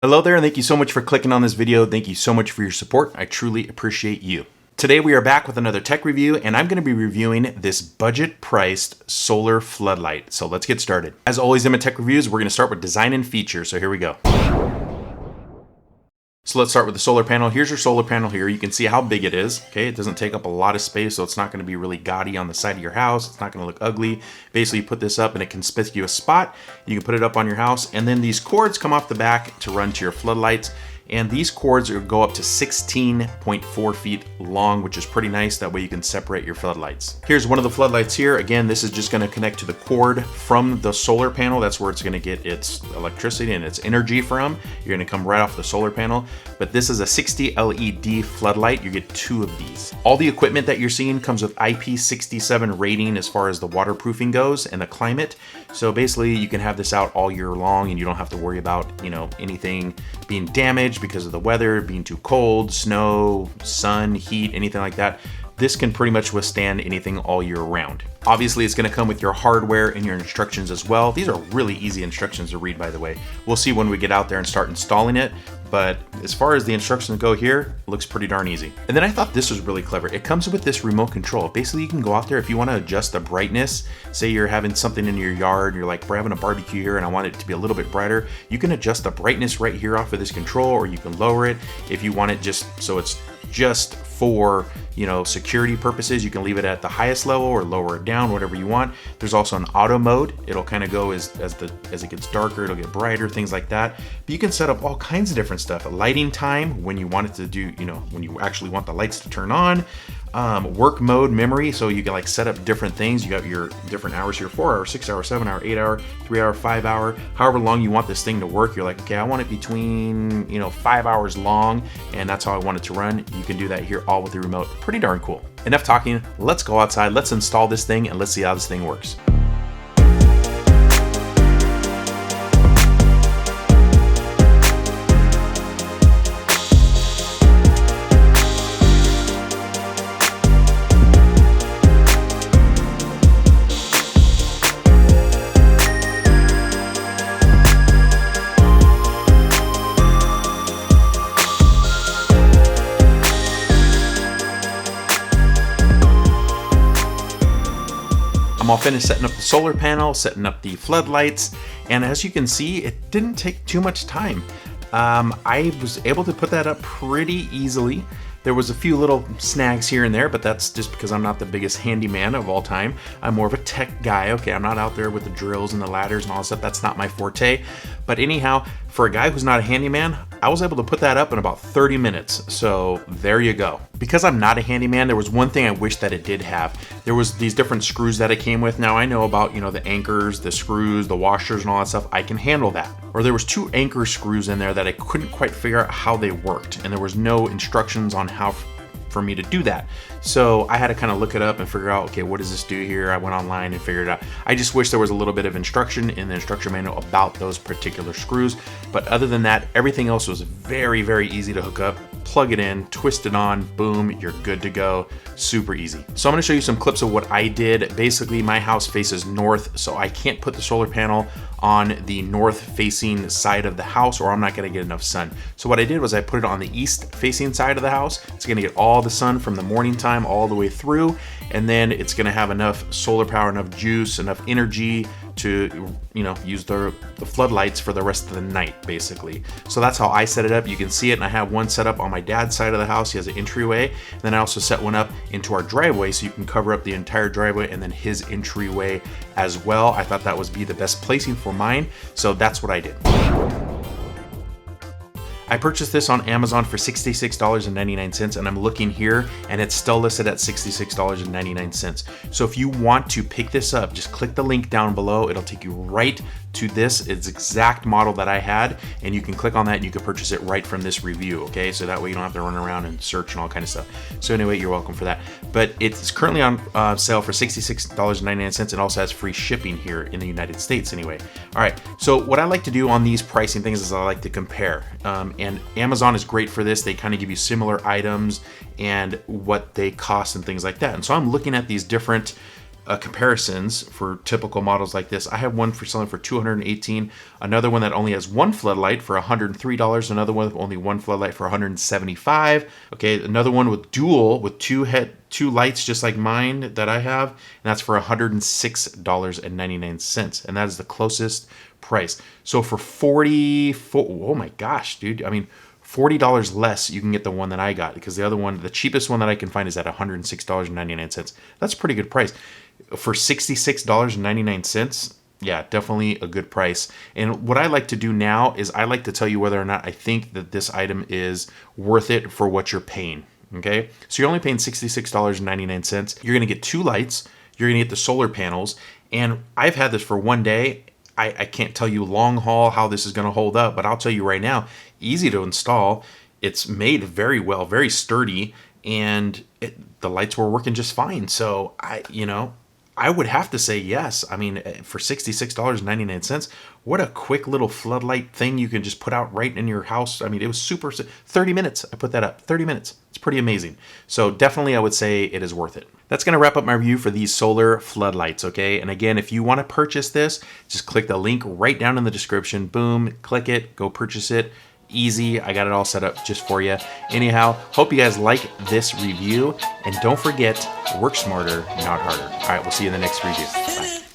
Hello there, and thank you so much for clicking on this video. Thank you so much for your support. I truly appreciate you. Today we are back with another tech review, and I'm going to be reviewing this budget-priced solar floodlight. So let's get started. As always in my tech reviews, we're going to start with design and features. So here we go. So let's start with the solar panel. Here's your solar panel here. You can see how big it is. Okay, it doesn't take up a lot of space, so it's not going to be really gaudy on the side of your house. It's not going to look ugly. Basically, you put this up in a conspicuous spot. You can put it up on your house, and then these cords come off the back to run to your floodlights. And these cords go up to 16.4 feet long, which is pretty nice. That way you can separate your floodlights. Here's one of the floodlights here. Again, this is just going to connect to the cord from the solar panel. That's where it's going to get its electricity and its energy from. You're going to come right off the solar panel. But this is a 60 LED floodlight. You get 2 of these. All the equipment that you're seeing comes with IP67 rating as far as the waterproofing goes and the climate. So basically you can have this out all year long and you don't have to worry about, anything being damaged because of the weather, being too cold, snow, sun, heat, anything like that. This can pretty much withstand anything all year round. Obviously, it's going to come with your hardware and your instructions as well. These are really easy instructions to read, by the way. We'll see when we get out there and start installing it. But as far as the instructions go here, it looks pretty darn easy. And then I thought this was really clever. It comes with this remote control. Basically, you can go out there if you want to adjust the brightness. Say you're having something in your yard, you're like, we're having a barbecue here and I want it to be a little bit brighter. You can adjust the brightness right here off of this control, or you can lower it if you want it just so it's just for security purposes. You can leave it at the highest level or lower it down, whatever you want. There's also an auto mode. It'll kind of go as it gets darker, it'll get brighter, things like that. But you can set up all kinds of different stuff. A lighting time when you want it to do, when you actually want the lights to turn on. Work mode memory, so you can like set up different things. You got your different hours here: 4 hour, 6 hour, 7 hour, 8 hour, 3 hour, 5 hour, however long you want this thing to work. You're like, okay, I want it between 5 hours long, and that's how I want it to run. You can do that here all with the remote. Pretty darn cool. Enough talking, let's go outside, let's install this thing, and let's see how this thing works. I'm all finished setting up the solar panel, setting up the floodlights, and as you can see, it didn't take too much time. I was able to put that up pretty easily. There was a few little snags here and there, but that's just because I'm not the biggest handyman of all time. I'm more of a tech guy. Okay, I'm not out there with the drills and the ladders and all that stuff. That's not my forte. But anyhow, for a guy who's not a handyman, I was able to put that up in about 30 minutes. So there you go. Because I'm not a handyman, there was one thing I wish that it did have. There was these different screws that it came with. Now I know about, the anchors, the screws, the washers and all that stuff. I can handle that. Or there was 2 anchor screws in there that I couldn't quite figure out how they worked. And there was no instructions on how for me to do that. So I had to kind of look it up and figure out, okay, what does this do here? I went online and figured it out. I just wish there was a little bit of instruction in the instruction manual about those particular screws. But other than that, everything else was very, very easy to hook up. Plug it in, twist it on, boom, you're good to go. Super easy. So I'm gonna show you some clips of what I did. Basically, my house faces north, so I can't put the solar panel on the north facing side of the house or I'm not gonna get enough sun. So what I did was I put it on the east facing side of the house. It's gonna get all the sun from the morning time all the way through, and then it's gonna have enough solar power, enough juice, enough energy to use the floodlights for the rest of the night, basically. So that's how I set it up. You can see it, and I have one set up on my dad's side of the house. He has an entryway, and then I also set one up into our driveway so you can cover up the entire driveway and then his entryway as well. I thought that would be the best placing for mine, so that's what I did. I purchased this on Amazon for $66.99, and I'm looking here and it's still listed at $66.99. So if you want to pick this up, just click the link down below. It'll take you right to this. It's exact model that I had, and you can click on that and you can purchase it right from this review, okay? So that way you don't have to run around and search and all kind of stuff. So anyway, you're welcome for that. But it's currently on sale for $66.99. It also has free shipping here in the United States anyway. All right, so what I like to do on these pricing things is I like to compare. And Amazon is great for this. They kind of give you similar items and what they cost and things like that. And so I'm looking at these different comparisons for typical models like this. I have one for selling for $218, another one that only has one floodlight for $103, another one with only one floodlight for $175. Okay, another one with dual with two lights just like mine that I have, and that's for $106.99, and that is the closest price. So for oh my gosh, dude, I mean, $40 less, you can get the one that I got, because the other one, the cheapest one that I can find, is at $106.99. That's a pretty good price. For $66.99, yeah, definitely a good price. And what I like to do now is I like to tell you whether or not I think that this item is worth it for what you're paying. Okay, so you're only paying $66.99. You're going to get two lights. You're going to get the solar panels. And I've had this for one day. I can't tell you long haul how this is going to hold up, but I'll tell you right now, easy to install. It's made very well, very sturdy, and the lights were working just fine. So I would have to say yes. I mean, for $66.99, what a quick little floodlight thing you can just put out right in your house. I mean, it was 30 minutes. I put that up, 30 minutes. It's pretty amazing. So definitely I would say it is worth it. That's going to wrap up my review for these solar floodlights, okay? And again, if you want to purchase this, just click the link right down in the description. Boom, click it, go purchase it. Easy. I got it all set up just for you. Anyhow, hope you guys like this review. And don't forget, work smarter, not harder. All right, we'll see you in the next review. Bye.